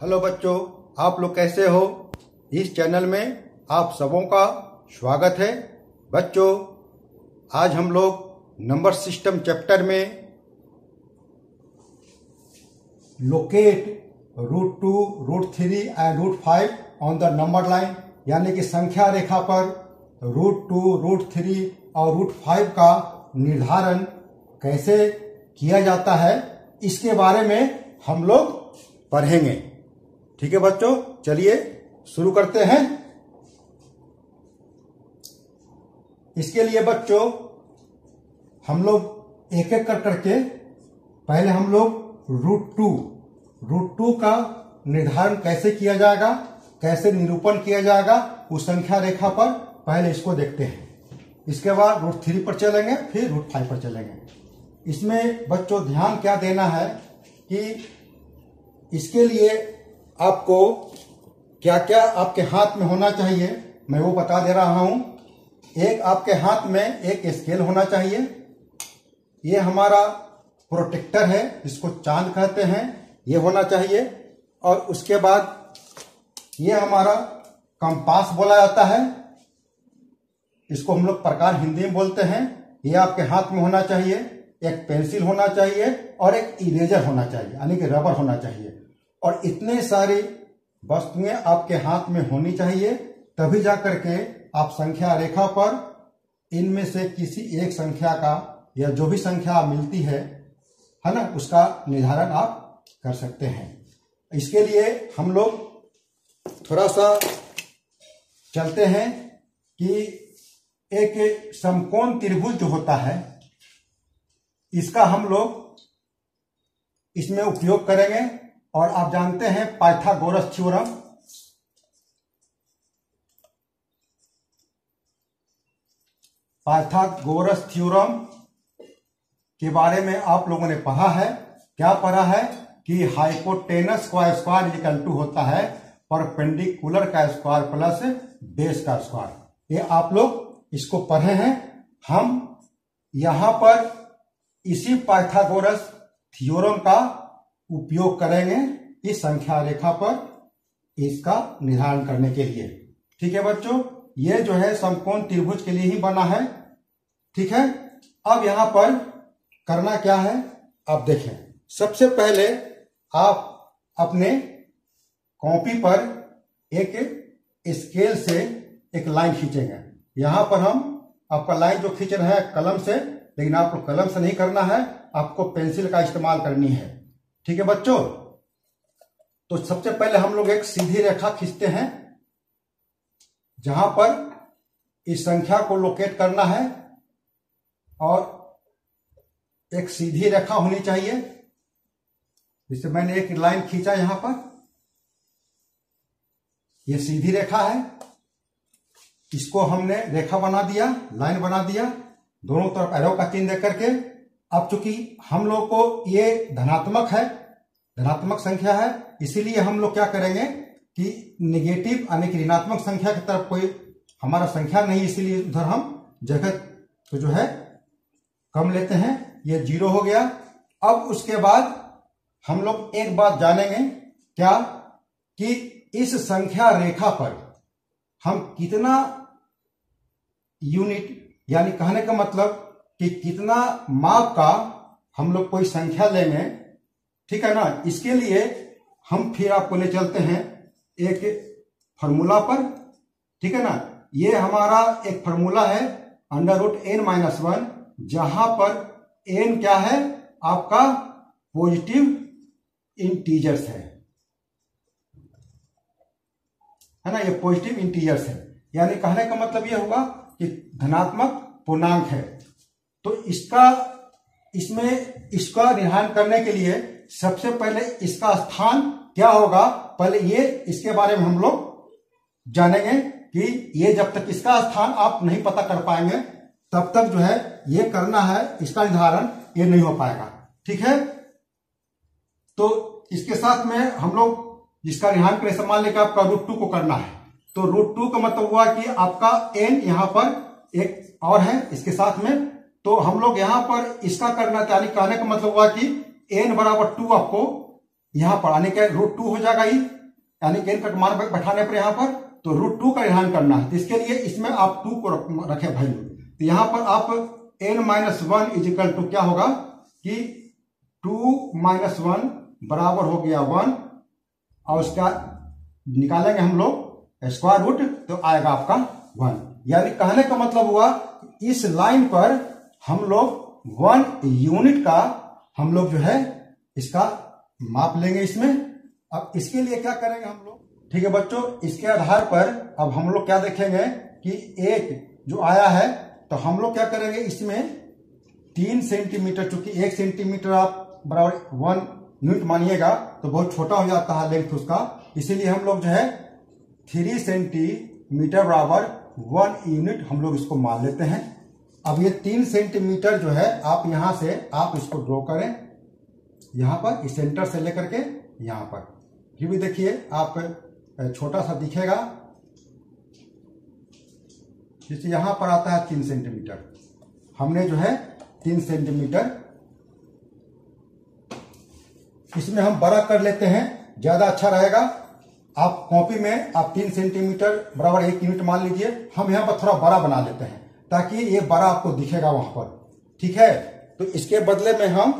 Hello बच्चों, आप लोग कैसे हो। इस चैनल में आप सबों का स्वागत है। बच्चों, आज हम लोग नंबर सिस्टम चैप्टर में locate √2, √3 and √5 on the number line, यानी कि संख्या रेखा पर √2, √3 और √5 का निर्धारण कैसे किया जाता है, इसके बारे में हम लोग पढ़ेंगे। ठीक है बच्चों, चलिए शुरू करते हैं। इसके लिए बच्चों हम लोग एक एक करके पहले हम लोग √2 का निर्धारण कैसे किया जाएगा, कैसे निरूपण किया जाएगा उस संख्या रेखा पर, पहले इसको देखते हैं। इसके बाद √3 पर चलेंगे, फिर √5 पर चलेंगे। इसमें बच्चों ध्यान क्या देना है कि इसके लिए आपको क्या क्या आपके हाथ में होना चाहिए, मैं वो बता दे रहा हूं। एक आपके हाथ में एक स्केल होना चाहिए, ये हमारा प्रोटेक्टर है, इसको चांद कहते हैं, ये होना चाहिए। और उसके बाद ये हमारा कंपास बोला जाता है, इसको हम लोग प्रकार हिंदी में बोलते हैं। ये आपके हाथ में होना चाहिए। एक पेंसिल होना चाहिए और एक इरेजर होना चाहिए, यानी कि रबर होना चाहिए। और इतने सारी वस्तुएं आपके हाथ में होनी चाहिए, तभी जाकर के आप संख्या रेखा पर इनमें से किसी एक संख्या का या जो भी संख्या मिलती है ना, उसका निर्धारण आप कर सकते हैं। इसके लिए हम लोग थोड़ा सा चलते हैं कि एक समकोण त्रिभुज जो होता है, इसका हम लोग इसमें उपयोग करेंगे। और आप जानते हैं पाइथागोरस थ्योरम, पाइथागोरस थ्योरम के बारे में आप लोगों ने पढ़ा है। क्या पढ़ा है कि हाइपोटेनस का स्क्वायर इक्वल टू होता है परपेंडिकुलर का स्क्वायर प्लस बेस का स्क्वायर। ये आप लोग इसको पढ़े हैं। हम यहां पर इसी पाइथागोरस थ्योरम का उपयोग करेंगे इस संख्या रेखा पर इसका निर्धारण करने के लिए। ठीक है बच्चों, ये जो है समकोण त्रिभुज के लिए ही बना है। ठीक है, अब यहां पर करना क्या है आप देखें। सबसे पहले आप अपने कॉपी पर एक स्केल से एक लाइन खींचेंगे। यहां पर हम आपका लाइन जो खींच रहे हैं कलम से, लेकिन आपको कलम से नहीं करना है, आपको पेंसिल का इस्तेमाल करनी है। ठीक है बच्चों, तो सबसे पहले हम लोग एक सीधी रेखा खींचते हैं जहां पर इस संख्या को लोकेट करना है, और एक सीधी रेखा होनी चाहिए। जैसे मैंने एक लाइन खींचा यहां पर, यह सीधी रेखा है, इसको हमने रेखा बना दिया, लाइन बना दिया, दोनों तरफ एरो का चिन्ह देकर के। अब चूंकि हम लोग को ये धनात्मक है, धनात्मक संख्या है, इसीलिए हम लोग क्या करेंगे कि नेगेटिव यानी कि ऋणात्मक संख्या की तरफ कोई हमारा संख्या नहीं, इसीलिए उधर हम जगह तो जो है कम लेते हैं। ये 0 हो गया। अब उसके बाद हम लोग एक बात जानेंगे, क्या कि इस संख्या रेखा पर हम कितना यूनिट, यानी कहने का मतलब कि कितना माप का हम लोग कोई संख्या लेंगे। ठीक है ना, इसके लिए हम फिर आपको ले चलते हैं एक फॉर्मूला पर। ठीक है ना, ये हमारा एक फॉर्मूला है √n-1, जहां पर n क्या है आपका पॉजिटिव इंटीजर्स है ना, ये पॉजिटिव इंटीजर्स है, यानी कहने का मतलब ये होगा कि धनात्मक पूर्णांक है। तो इसका निर्धारण करने के लिए सबसे पहले इसका स्थान क्या होगा, पहले ये इसके बारे में हम लोग जानेंगे कि ये जब तक इसका स्थान आप नहीं पता कर पाएंगे तब तक जो है ये करना है, इसका निर्धारण ये नहीं हो पाएगा। ठीक है, तो इसके साथ में हम लोग जिसका निर्धारण करें, मान लेकर आपका √2 को करना है, तो √2 का मतलब हुआ कि आपका n यहां पर एक और है इसके साथ में, तो हम लोग यहां पर इसका करना, यानी कहने का मतलब हुआ कि n = 2 आपको यहां पर आने के √2 हो जाएगा ही, यानी कि n का मान बैठाने पर यहाँ पर तो √2 का निर्धारण करना है। तो इसके लिए इसमें आप 2 को रखे वैल्यू, तो यहाँ पर आप n-1 इजिकल टू क्या होगा कि 2-1 बराबर हो गया 1, और उसका निकालेंगे हम लोग स्क्वायर रूट तो आएगा आपका 1। यानी कहने का मतलब हुआ इस लाइन पर हम लोग 1 यूनिट का हम लोग जो है इसका माप लेंगे इसमें। अब इसके लिए क्या करेंगे हम लोग, ठीक है बच्चों, इसके आधार पर अब हम लोग क्या देखेंगे कि एक जो आया है तो हम लोग क्या करेंगे इसमें 3 सेंटीमीटर, चूंकि 1 सेंटीमीटर आप बराबर 1 यूनिट मानिएगा तो बहुत छोटा हो जाता है लेंथ उसका, इसीलिए हम लोग जो है 3 सेंटीमीटर बराबर 1 यूनिट हम लोग इसको मान लेते हैं। अब ये 3 सेंटीमीटर जो है आप यहां से आप इसको ड्रॉ करें, यहां पर इस सेंटर से लेकर के यहां पर, फिर भी देखिए आप छोटा सा दिखेगा, जैसे यहां पर आता है 3 सेंटीमीटर, हमने जो है 3 सेंटीमीटर इसमें हम बड़ा कर लेते हैं, ज्यादा अच्छा रहेगा। आप कॉपी में आप 3 सेंटीमीटर बराबर 1 यूनिट मान लीजिए, हम यहां पर थोड़ा बड़ा बना लेते हैं ताकि ये बड़ा आपको दिखेगा वहां पर, ठीक है। तो इसके बदले में हम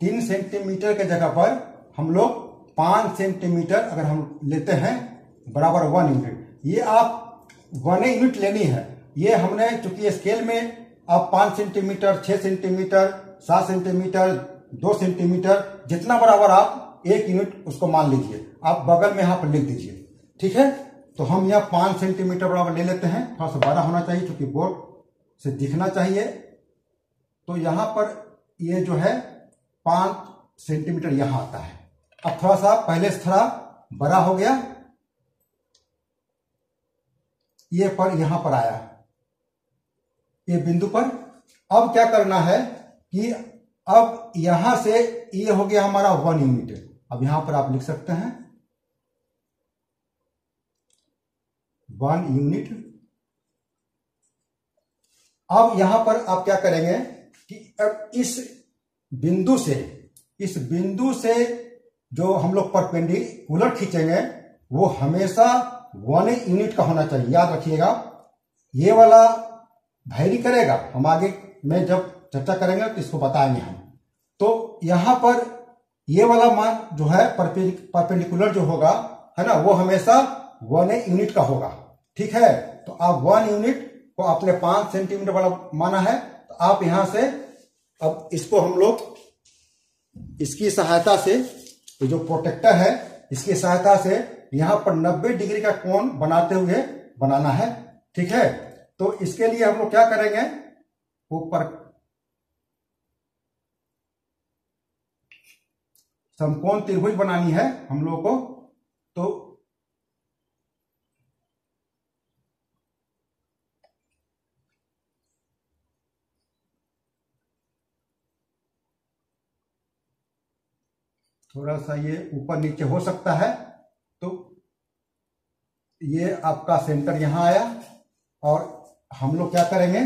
3 सेंटीमीटर के जगह पर हम लोग 5 सेंटीमीटर अगर हम लेते हैं बराबर 1 यूनिट, ये आप 1 यूनिट लेनी है। ये हमने चूंकि स्केल में आप 5 सेंटीमीटर, 6 सेंटीमीटर, 7 सेंटीमीटर, 2 सेंटीमीटर, जितना बराबर आप 1 यूनिट उसको मान लीजिए, आप बगल में यहां पर लिख दीजिए, ठीक है। तो हम यहाँ 5 सेंटीमीटर बराबर ले लेते हैं, थोड़ा सा बड़ा होना चाहिए क्योंकि बोर्ड से दिखना चाहिए। तो यहां पर ये जो है 5 सेंटीमीटर यहां आता है। अब थोड़ा सा पहले से थोड़ा बड़ा हो गया, ये पर यहां पर आया ये बिंदु पर। अब क्या करना है कि अब यहां से ये हो गया हमारा 1 यूनिट, अब यहां पर आप लिख सकते हैं 1 यूनिट। अब यहां पर आप क्या करेंगे कि अब इस बिंदु से जो हम लोग परपेंडिकुलर खींचेंगे वो हमेशा 1 यूनिट का होना चाहिए, याद रखिएगा। ये वाला वैरी करेगा, हम आगे में जब चर्चा करेंगे तो इसको बताएंगे हम। तो यहां पर ये वाला मान जो है परपेंडिकुलर जो होगा है ना, वो हमेशा 1 यूनिट का होगा, ठीक है। तो आप 1 यूनिट को आपने 5 सेंटीमीटर वाला माना है, तो आप यहां से अब इसको हम लोग इसकी सहायता से, ये जो प्रोटेक्टर है इसकी सहायता से यहां पर 90 डिग्री का कोण बनाते हुए बनाना है, ठीक है। तो इसके लिए हम लोग क्या करेंगे, ऊपर समकोण त्रिभुज बनानी है हम लोग को। तो थोड़ा सा ये ऊपर नीचे हो सकता है। तो ये आपका सेंटर यहां आया, और हम लोग क्या करेंगे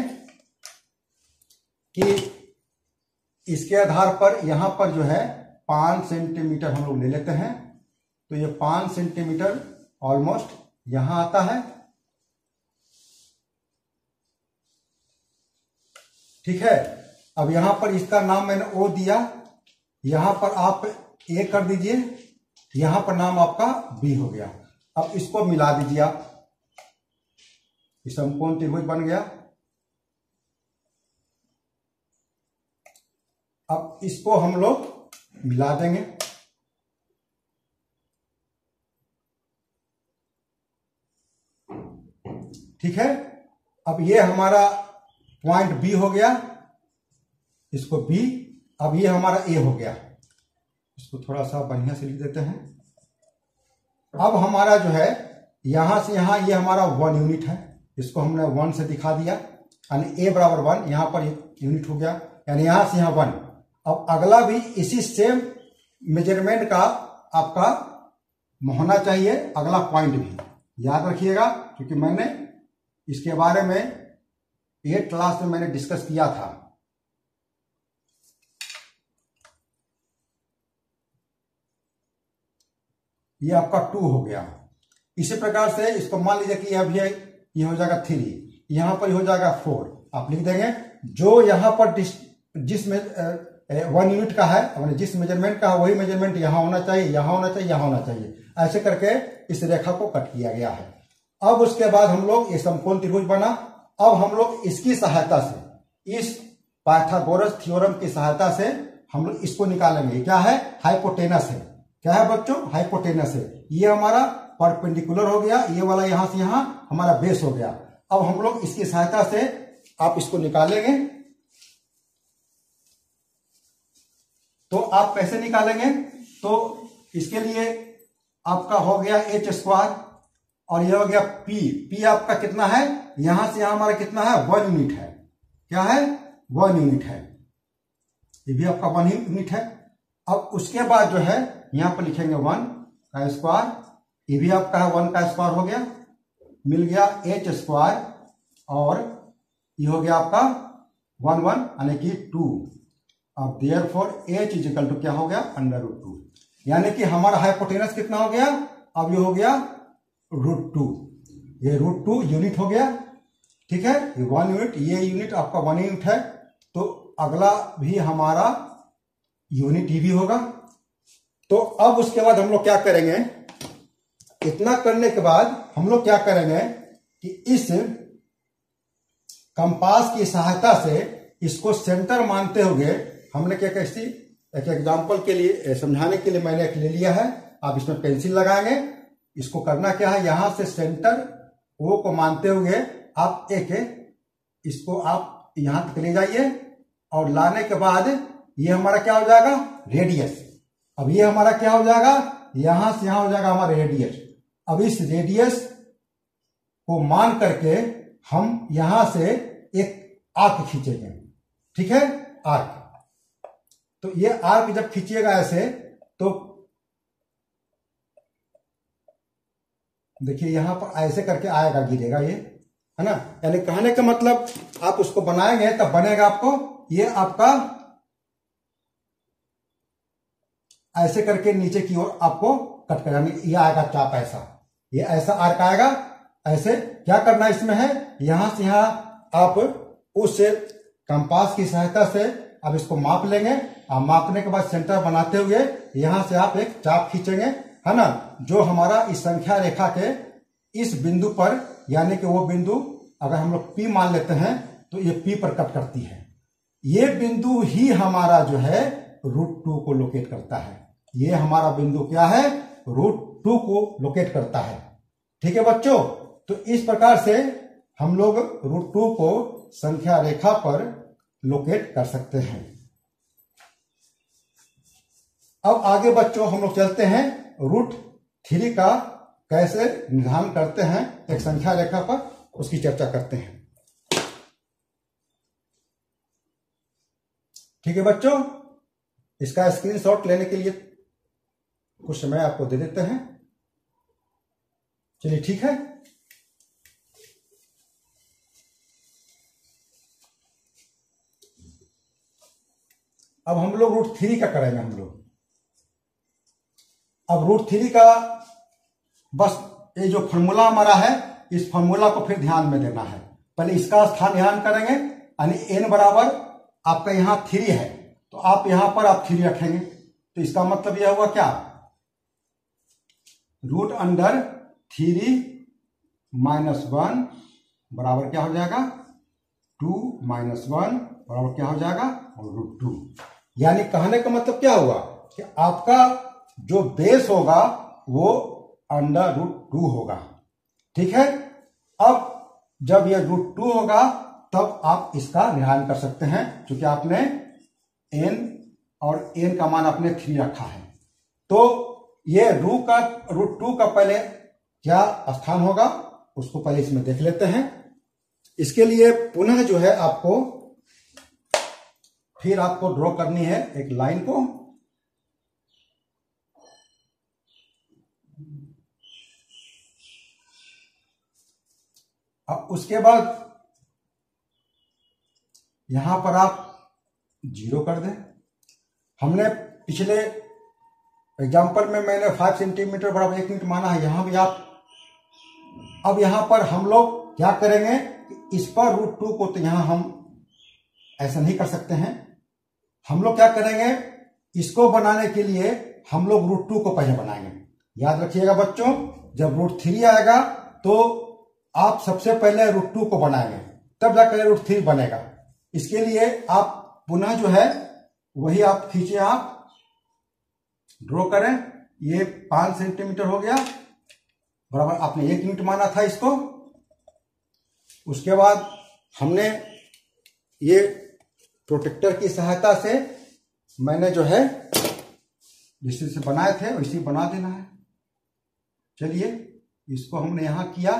कि इसके आधार पर यहां पर जो है 5 सेंटीमीटर हम लोग ले लेते हैं। तो ये 5 सेंटीमीटर ऑलमोस्ट यहां आता है, ठीक है। अब यहां पर इसका नाम मैंने ओ दिया, यहां पर आप ए कर दीजिए, यहां पर नाम आपका बी हो गया। अब इसको मिला दीजिए आप, समकोण त्रिभुज बन गया। अब इसको हम लोग मिला देंगे, ठीक है। अब ये हमारा पॉइंट बी हो गया, इसको बी। अब ये हमारा ए हो गया, इसको थोड़ा सा बढ़िया से लिख देते हैं। अब हमारा जो है यहां से यहां ये हमारा 1 यूनिट है, इसको हमने 1 से दिखा दिया, यानी ए बराबर 1, यहां पर यूनिट हो गया, यानी यहां से यहां 1। अब अगला भी इसी सेम मेजरमेंट का आपका होना चाहिए, अगला पॉइंट भी याद रखिएगा, क्योंकि मैंने इसके बारे में 8th क्लास में मैंने डिस्कस किया था। ये आपका 2 हो गया। इसी प्रकार से इसको मान लीजिए कि अभी ये हो जाएगा 3, यहां पर हो जाएगा 4, आप लिख देंगे। जो यहां पर जिस में 1 यूनिट का है, जिस मेजरमेंट का है वही मेजरमेंट यहां होना चाहिए, यहां होना चाहिए, यहां होना चाहिए। ऐसे करके इस रेखा को कट किया गया है। अब उसके बाद हम लोग ये समकोण त्रिभुज बना। अब हम लोग इसकी सहायता से, इस पाइथागोरस थ्योरम की सहायता से हम लोग इसको निकालेंगे। क्या है? हाइपोटेनस है। क्या है बच्चों? हाइपोटेनस है। ये हमारा परपेंडिकुलर हो गया, ये वाला यहां से यहां हमारा बेस हो गया। अब हम लोग इसकी सहायता से आप इसको निकालेंगे। तो आप कैसे निकालेंगे? तो इसके लिए आपका हो गया h² और यह हो गया p आपका कितना है? यहां से यहां हमारा कितना है? 1 यूनिट है। क्या है? 1 यूनिट है। ये भी आपका 1 यूनिट है। अब उसके बाद जो है यहां पर लिखेंगे 1 का स्क्वायर, ये भी आपका है 1 का स्क्वायर हो गया, मिल गया h² और ये हो गया आपका 1 1 यानी कि 2। अब देयरफॉर h इक्वल टू क्या हो गया? √2, यानी कि हमारा हाइपोटेनस कितना हो गया? अब ये हो गया √2, ये √2 यूनिट हो गया। ठीक है, ये 1 यूनिट, ये यूनिट आपका 1 यूनिट है। तो अगला भी हमारा यूनिट ही भी होगा। तो अब उसके बाद हम लोग क्या करेंगे? इतना करने के बाद हम लोग क्या करेंगे कि इस कंपास की सहायता से इसको सेंटर मानते हुए हमने क्या कैसी एक एग्जांपल के लिए समझाने के लिए मैंने एक ले लिया है। आप इसमें पेंसिल लगाएंगे। इसको करना क्या है? यहां से सेंटर ओ को मानते हुए आप इसको आप यहां तक ले जाइए और लाने के बाद ये हमारा क्या हो जाएगा? रेडियस। अब ये हमारा क्या हो जाएगा? यहां से यहां हो जाएगा हमारा रेडियस। अब इस रेडियस को मान करके हम यहां से एक आर्क खींचेंगे। ठीक है, आर्क। तो ये आर्क जब खींचिएगा ऐसे, तो देखिए यहां पर ऐसे करके आएगा, गिरेगा ये, है ना। यानी कहने का मतलब आप उसको बनाएंगे तब बनेगा आपको ये आपका ऐसे करके नीचे की ओर आपको कट कर, यानी ये आएगा चाप ऐसा, ये ऐसा आर्क आएगा। ऐसे क्या करना इसमें है? यहां से यहां आप उस कंपास की सहायता से अब इसको माप लेंगे। आप मापने के बाद सेंटर बनाते हुए यहां से आप एक चाप खींचेंगे, है ना, जो हमारा इस संख्या रेखा के इस बिंदु पर, यानी कि वो बिंदु अगर हम लोग P मान लेते हैं तो ये P पर कट करती है। ये बिंदु ही हमारा जो है √2 को लोकेट करता है। ये हमारा बिंदु क्या है? √2 को लोकेट करता है। ठीक है बच्चों, तो इस प्रकार से हम लोग √2 को संख्या रेखा पर लोकेट कर सकते हैं। अब आगे बच्चों हम लोग चलते हैं √3 का कैसे निर्धारण करते हैं एक संख्या रेखा पर, उसकी चर्चा करते हैं। ठीक है बच्चों, इसका स्क्रीनशॉट लेने के लिए कुछ समय आपको दे देते हैं। चलिए ठीक है। अब हम लोग √3 का करेंगे। हम लोग अब √3 का बस ये जो फॉर्मूला हमारा है, इस फॉर्मूला को फिर ध्यान में देना है। पहले इसका स्थान ध्यान करेंगे, यानी n बराबर आपका यहां 3 है, तो आप यहां पर आप 3 रखेंगे। तो इसका मतलब यह हुआ क्या? √3 -1 बराबर क्या हो जाएगा? 2 - 1 बराबर क्या हो जाएगा? √2। यानी कहने का मतलब क्या हुआ कि आपका जो बेस होगा वो √2 होगा। ठीक है, अब जब ये √2 होगा तब आप इसका निर्धारण कर सकते हैं, क्योंकि आपने n और n का मान आपने 3 रखा है। तो ये √2 का पहले क्या स्थान होगा उसको पहले इसमें देख लेते हैं। इसके लिए पुनः जो है आपको फिर आपको ड्रॉ करनी है एक लाइन को। अब उसके बाद यहां पर आप 0 कर दें। हमने पिछले एग्जाम्पल में मैंने 5 सेंटीमीटर बराबर 1 यूनिट माना है, यहां भी आप अब यहां पर हम लोग क्या करेंगे, इस पर √2 को तो यहां हम ऐसा नहीं कर सकते हैं। हम लोग क्या करेंगे, इसको बनाने के लिए हम लोग √2 को पहले बनाएंगे। याद रखिएगा बच्चों, जब √3 आएगा तो आप सबसे पहले √2 को बनाएंगे, तब जाकर √3 बनेगा। इसके लिए आप पुनः जो है वही आप खींचे, आप ड्रॉ करें। ये 5 सेंटीमीटर हो गया, बराबर आपने 1 यूनिट माना था इसको। उसके बाद हमने ये प्रोटेक्टर की सहायता से मैंने जो है जिस तरह से बनाए थे वैसे बना देना है। चलिए इसको हमने यहां किया।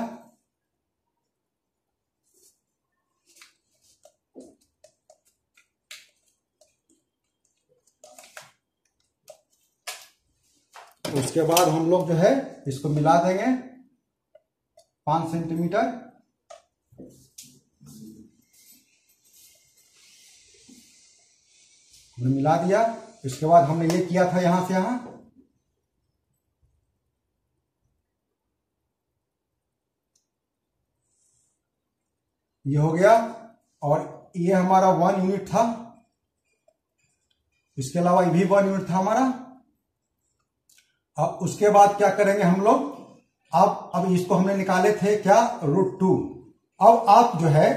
उसके बाद हम लोग जो है इसको मिला देंगे 5 सेंटीमीटर। हमने मिला दिया। इसके बाद हमने ये किया था यहां से यहां, ये हो गया, और ये हमारा 1 यूनिट था। इसके अलावा ये भी 1 यूनिट था हमारा। अब उसके बाद क्या करेंगे हम लोग, अब इसको हमने निकाले थे क्या, √2। अब आप जो है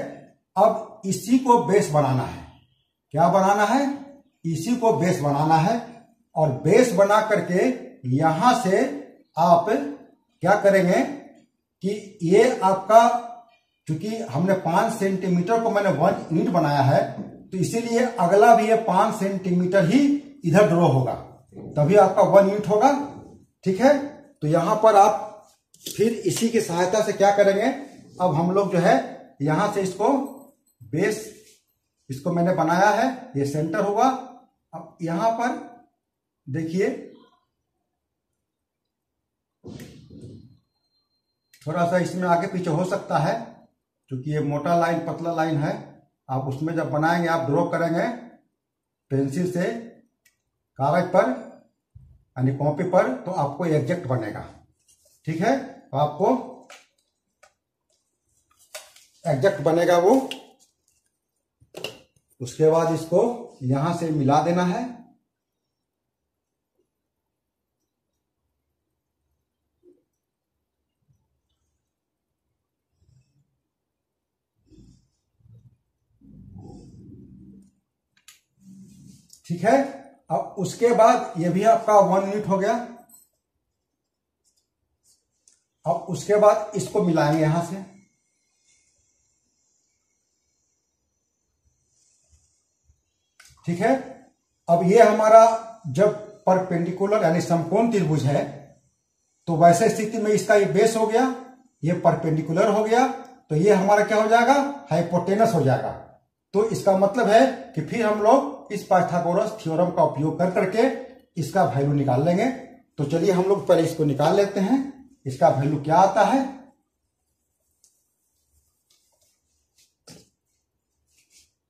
अब इसी को बेस बनाना है। क्या बनाना है, इसी को बेस बनाना है। और बेस बना करके यहां से आप क्या करेंगे कि ये आपका, क्योंकि हमने 5 सेंटीमीटर को मैंने 1 यूनिट बनाया है, तो इसीलिए अगला भी ये 5 सेंटीमीटर ही इधर ड्रॉ होगा, तभी आपका 1 यूनिट होगा। ठीक है, तो यहां पर आप फिर इसी की सहायता से क्या करेंगे, अब हम लोग जो है यहां से इसको बेस, इसको मैंने बनाया है, ये सेंटर होगा। अब यहां पर देखिए थोड़ा सा इसमें आगे पीछे हो सकता है, क्योंकि ये मोटा लाइन पतला लाइन है। आप उसमें जब बनाएंगे, आप ड्रॉ करेंगे पेंसिल से कागज पर यानी कॉपी पर, तो आपको एग्जैक्ट बनेगा। ठीक है, तो आपको एग्जैक्ट बनेगा वो। उसके बाद इसको यहां से मिला देना है। ठीक है, अब उसके बाद ये भी आपका 1 यूनिट हो गया। अब उसके बाद इसको मिलाएंगे यहां से। ठीक है, अब ये हमारा जब परपेंडिकुलर यानी समकोण त्रिभुज है, तो वैसे स्थिति में इसका ये बेस हो गया, ये परपेंडिकुलर हो गया, तो ये हमारा क्या हो जाएगा, हाइपोटेनस हो जाएगा। तो इसका मतलब है कि फिर हम लोग इस पाइथागोरस थ्योरम का उपयोग कर करके इसका वैल्यू निकाल लेंगे। तो चलिए हम लोग पहले इसको निकाल लेते हैं, इसका वैल्यू क्या आता है।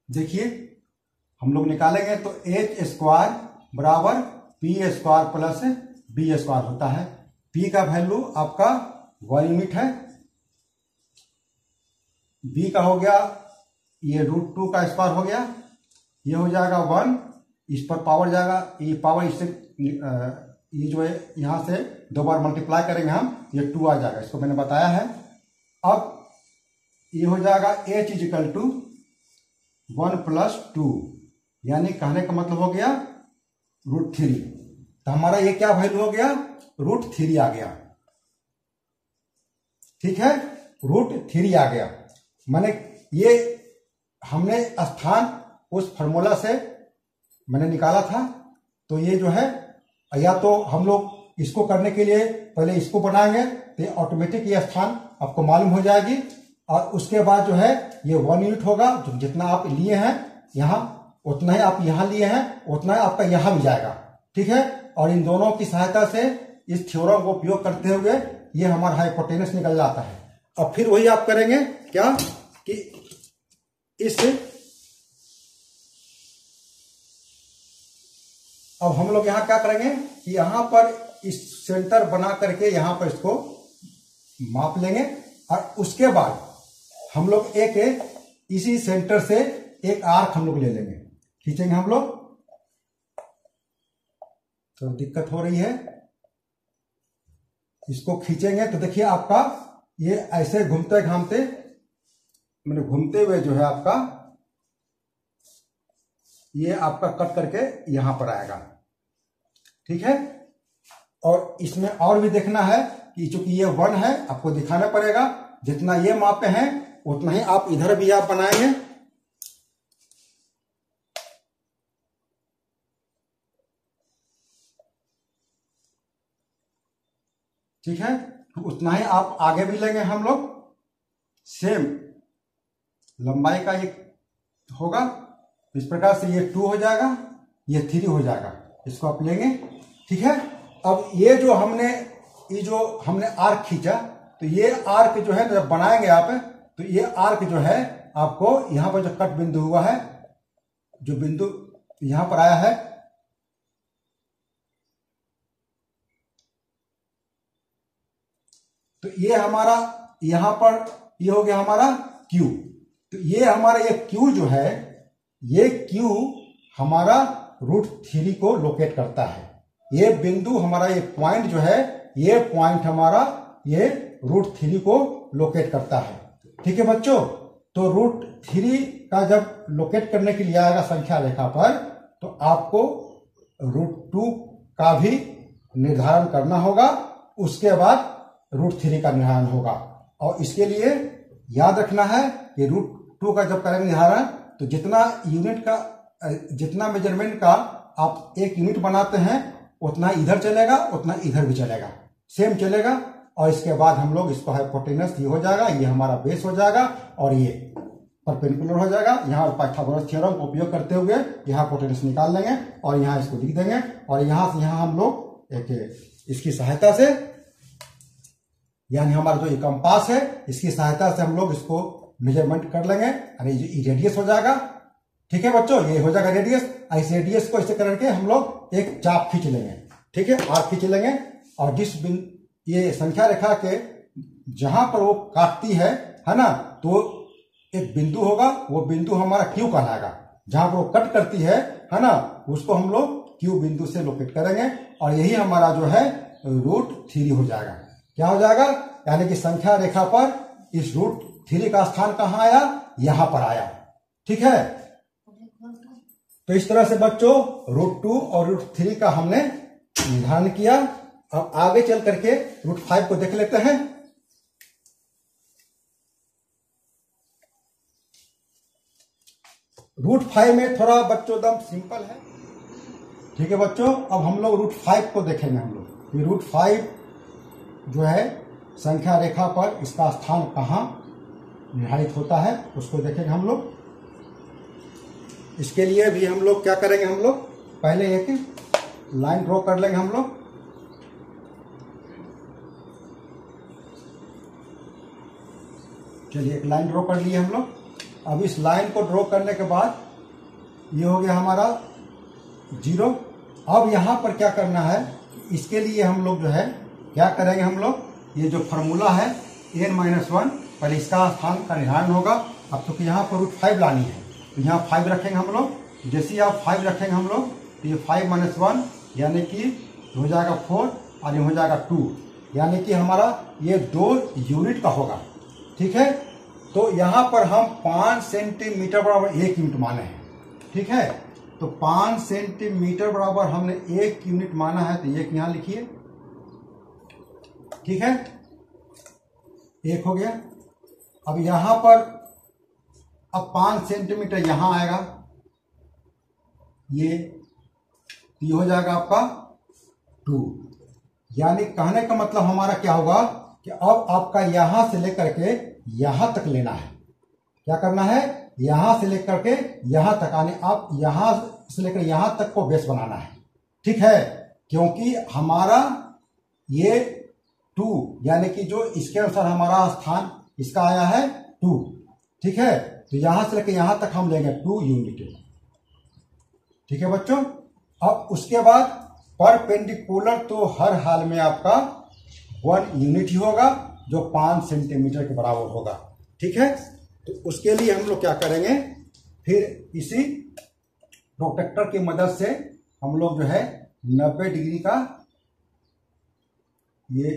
देखिए हम लोग निकालेंगे तो h² बराबर p² प्लस b² होता है। p का वैल्यू आपका 1 यूनिट है, b का हो गया ये √2 का स्क्वायर हो गया, ये हो जाएगा 1, इस पर पावर जाएगा, ये पावर इससे ये जो है यहां से 2 बार मल्टीप्लाई करेंगे हम, ये 2 आ जाएगा, इसको मैंने बताया है। अब ये हो जाएगा h = 1 + 2, यानी कहने का मतलब हो गया √3। तो हमारा ये क्या वैल्यू हो गया, √3 आ गया। ठीक है, √3 आ गया। मैंने ये हमने स्थान उस फॉर्मूला से मैंने निकाला था। तो ये जो है, या तो हम लोग इसको करने के लिए पहले इसको बनाएंगे तो ऑटोमेटिक ये स्थान आपको मालूम हो जाएगी, और उसके बाद जो है ये 1 यूनिट होगा। तो जितना आप लिए हैं यहां, उतना ही आप यहां लिए हैं, उतना ही आपका यहां भी जाएगा। ठीक है, और इन दोनों की सहायता से इस थ्योरम को उपयोग करते हुए ये हमारा हाइपोटेनस निकल जाता है। अब फिर वही आप करेंगे क्या कि इस, अब हम लोग यहां क्या करेंगे कि यहां पर इस सेंटर बना करके यहां पर इसको माप लेंगे और उसके बाद हम लोग एक इसी सेंटर से एक आर्क हम लोग ले लेंगे, खींचेंगे हम लोग। तो दिक्कत हो रही है, इसको खींचेंगे तो देखिए आपका ये ऐसे घूमते घामते मैंने घूमते हुए जो है आपका ये आपका कट करके यहां पर आएगा, ठीक है। और इसमें और भी देखना है कि चूंकि ये 1 है, आपको दिखाना पड़ेगा जितना ये मापे हैं उतना ही आप इधर भी आप बनाएंगे, ठीक है। तो उतना ही आप आगे भी लेंगे हम लोग, सेम लंबाई का ये होगा। इस प्रकार से ये 2 हो जाएगा, ये 3 हो जाएगा, इसको आप लेंगे, ठीक है। अब ये जो हमने आर्क खींचा, तो ये आर्क जो है जब बनाएंगे आप, तो ये आर्क जो है आपको यहां पर जो कट बिंदु हुआ है, जो बिंदु यहां पर आया है, तो ये हमारा यहां पर ये हो गया हमारा Q। तो ये हमारा ये Q जो है, ये Q हमारा √3 को लोकेट करता है। ये बिंदु हमारा ये पॉइंट जो है, ये पॉइंट हमारा ये √3 को लोकेट करता है, ठीक है बच्चों। तो √3 का जब लोकेट करने के लिए आएगा संख्या रेखा पर, तो आपको √2 का भी निर्धारण करना होगा, उसके बाद √3 का निर्धारण होगा। और इसके लिए याद रखना है कि √2 का जब करेंगे निर्धारण, तो जितना यूनिट का जितना मेजरमेंट का आप एक यूनिट बनाते हैं उतना इधर चलेगा, उतना इधर भी चलेगा, सेम चलेगा। और इसके बाद हम लोग इसको हाइपोटेनस ये हो जाएगा, ये हमारा बेस हो जाएगा और ये परपेंडिकुलर हो जाएगा। यहाँ पाइथागोरस थ्योरम का उपयोग करते हुए यहाँ हाइपोटेनस निकाल लेंगे और यहाँ इसको लिख देंगे। और यहाँ से यहाँ हम लोग एक इसकी सहायता से, यानी हमारा जो ये कंपास है, इसकी सहायता से हम लोग इसको मेजरमेंट कर लेंगे। अरे ये रेडियस हो जाएगा, ठीक है बच्चों, ये हो जाएगा रेडियस। इस रेडियस को ऐसे करके हम लोग एक चाप खींच लेंगे, ठीक है, आर्क खींच लेंगे। और जिस ये संख्या रेखा के जहां पर वो काटती है ना, तो एक बिंदु होगा, वो बिंदु हमारा Q कहलाएगा। जहां पर वो कट करती है ना, उसको हम लोग Q बिंदु से लोकेट करेंगे और यही हमारा जो है √3 हो जाएगा। क्या हो जाएगा, यानी कि संख्या रेखा पर इस √3 का स्थान कहां आया, यहां पर आया, ठीक है। तो इस तरह से बच्चों √2 और √3 का हमने निर्धारण किया। अब आगे चल करके √5 को देख लेते हैं। √5 में थोड़ा बच्चों दम सिंपल है, ठीक है बच्चों। अब हम लोग √5 को देखेंगे। हम लोग ये √5 जो है संख्या रेखा पर इसका स्थान कहां निर्धारित होता है उसको देखेंगे हम लोग। इसके लिए भी हम लोग क्या करेंगे, हम लोग पहले एक लाइन ड्रॉ कर लेंगे हम लोग। चलिए एक लाइन ड्रॉ कर लिए हम लोग। अब इस लाइन को ड्रॉ करने के बाद ये हो गया हमारा 0। अब यहां पर क्या करना है, इसके लिए हम लोग जो है क्या करेंगे, हम लोग ये जो फॉर्मूला है n-1, पहले इसका स्थान का निर्धारण होगा। अब तो यहाँ पर √5 लानी है, तो यहाँ 5 रखेंगे हम लोग। जैसे ही आप 5 रखेंगे हम लोग, तो ये 5 - 1 यानी कि हो जाएगा 4 और ये हो जाएगा 2, यानी कि हमारा ये 2 यूनिट का होगा, ठीक है। तो यहाँ पर हम 5 सेंटीमीटर बराबर 1 यूनिट माने हैं, ठीक है। तो 5 सेंटीमीटर बराबर हमने 1 यूनिट माना है, तो 1 यहाँ लिखिए, ठीक है, 1 हो गया। अब यहां पर अब 5 सेंटीमीटर यहां आएगा, ये हो जाएगा आपका 2। यानी कहने का मतलब हमारा क्या होगा कि अब आपका यहां से लेकर के यहां तक लेना है। क्या करना है, यहां से लेकर के यहां तक, यानी आप यहां से लेकर यहां तक को बेस बनाना है, ठीक है। क्योंकि हमारा ये 2 यानी कि जो इसके अनुसार हमारा स्थान इसका आया है 2, ठीक है। तो यहां से लेकर यहां तक हम लेंगे 2 यूनिट, ठीक है बच्चों। अब उसके बाद परपेंडिकुलर तो हर हाल में आपका 1 यूनिट ही होगा, जो 5 सेंटीमीटर के बराबर होगा। ठीक है, तो उसके लिए हम लोग क्या करेंगे, फिर इसी प्रोटेक्टर की मदद से हम लोग जो है 90 डिग्री का ये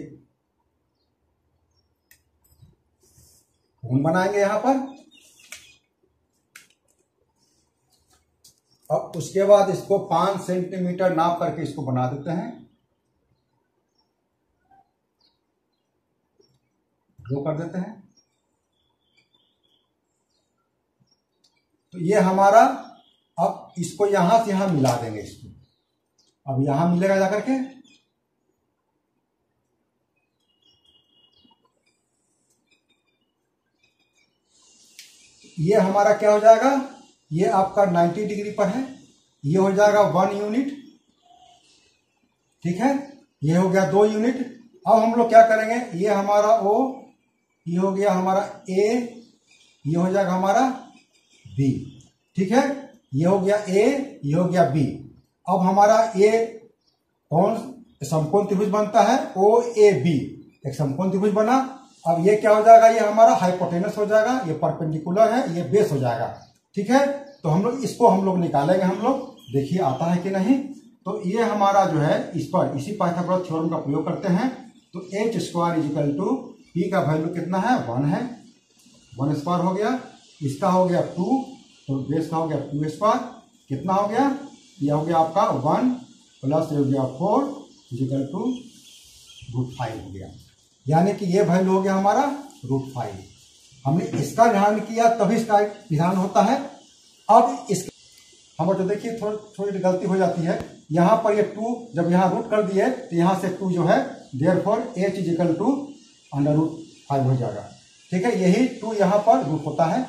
कोण बनाएंगे यहां पर। अब उसके बाद इसको 5 सेंटीमीटर नाप करके इसको बना देते हैं, ड्रॉ कर देते हैं। तो ये हमारा, अब इसको यहां से यहां मिला देंगे इसको। अब यहां मिलेगा जाकर के, ये हमारा क्या हो जाएगा, ये आपका 90 डिग्री पर है, ये हो जाएगा 1 यूनिट। ठीक है, ये हो गया 2 यूनिट। अब हम लोग क्या करेंगे, ये हमारा O, ये हो गया हमारा A, ये हो जाएगा हमारा B। ठीक है, ये हो गया A, ये हो गया B। अब हमारा ये कौन समकोण त्रिभुज बनता है, OAB, एक समकोण त्रिभुज बना। अब ये क्या हो जाएगा, ये हमारा हाइपोटेनस हो जाएगा, ये परपेंडिकुलर है, ये बेस हो जाएगा। ठीक है, तो हम लोग इसको हम लोग निकालेंगे, हम लोग देखिए आता है कि नहीं। तो ये हमारा जो है इस पर इसी पाइथागोरस थ्योरम का प्रयोग करते हैं। तो h² = p का वैल्यू कितना है, 1 है, 1 स्क्वायर हो गया, इसका हो गया 2, तो बेस का हो गया 2 स्क्वायर, कितना हो गया, यह हो गया आपका 1 प्लस हो गया 4 = √5 हो गया। यानी कि ये वैल्यू हो गया हमारा √5। हमने इसका ध्यान किया तभी इसका विधान होता है। अब इस हम तो देखिए थोड़ी गलती हो जाती है, यहाँ पर ये 2 जब यहाँ रूट कर दिए तो यहाँ से 2 जो है देयरफॉर h = √5 हो जाएगा। ठीक है, यही 2 यहाँ पर रूट होता है।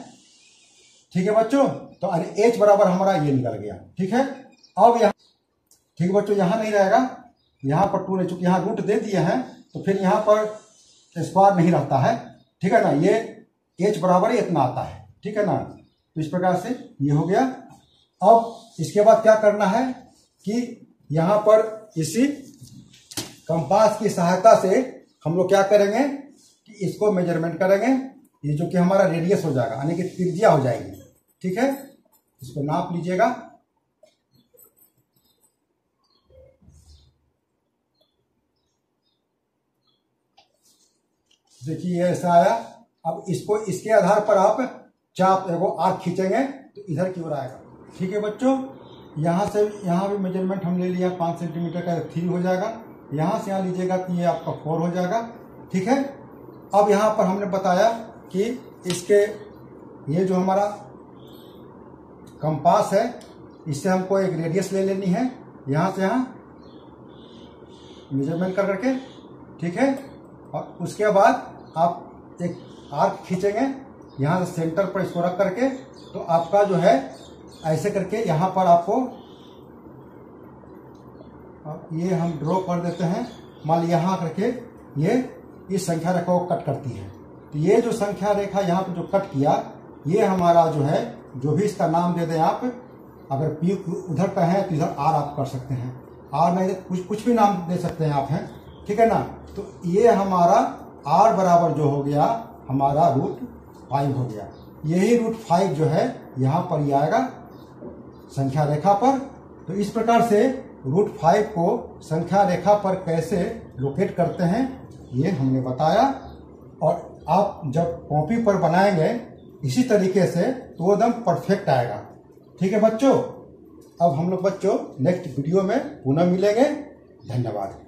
ठीक है बच्चों, तो h बराबर हमारा ये निकल गया। ठीक है, अब यहाँ ठीक है बच्चों, यहाँ नहीं रहेगा, यहाँ पर 2 ने चूंकि यहाँ रूट दे दिए हैं तो फिर यहाँ पर स्क्वायर नहीं रहता है। ठीक है ना, ये h बराबर इतना आता है। ठीक है ना, तो इस प्रकार से ये हो गया। अब इसके बाद क्या करना है कि यहाँ पर इसी कंपास की सहायता से हम लोग क्या करेंगे कि इसको मेजरमेंट करेंगे, ये जो कि हमारा रेडियस हो जाएगा, यानी कि त्रिज्या हो जाएगी। ठीक है, इसको नाप लीजिएगा। देखिए ऐसा आया। अब इसको इसके आधार पर आप चाप एगो आर्क खींचेंगे तो इधर की ओर आएगा। ठीक है बच्चों, यहाँ से यहाँ भी मेजरमेंट हम ले लिया, 5 सेंटीमीटर का 3 हो जाएगा। यहाँ से यहाँ लीजिएगा तो ये आपका 4 हो जाएगा। ठीक है, अब यहाँ पर हमने बताया कि इसके ये जो हमारा कंपास है इससे हमको एक रेडियस ले लेनी है, यहाँ से यहाँ मेजरमेंट कर करके। ठीक है, और उसके बाद आप एक आर्क खींचेंगे यहाँ से सेंटर पर इसको रख करके, तो आपका जो है ऐसे करके यहाँ पर आपको ये हम ड्रॉ कर देते हैं। मान लीजिए यहाँ करके ये इस संख्या रेखा को कट करती है, तो ये जो संख्या रेखा यहाँ पे जो कट किया, ये हमारा जो है, जो भी इसका नाम दे दें आप, अगर P उधर का है तो इधर R आप कर सकते हैं, R नहीं कुछ भी नाम दे सकते हैं आप हैं। ठीक है ना, तो ये हमारा R बराबर जो हो गया हमारा √5 हो गया। यही √5 जो है यहाँ पर ही आएगा संख्या रेखा पर। तो इस प्रकार से √5 को संख्या रेखा पर कैसे लोकेट करते हैं ये हमने बताया। और आप जब कॉपी पर बनाएंगे इसी तरीके से तो एकदम परफेक्ट आएगा। ठीक है बच्चों, अब हम लोग बच्चों नेक्स्ट वीडियो में पुनः मिलेंगे। धन्यवाद।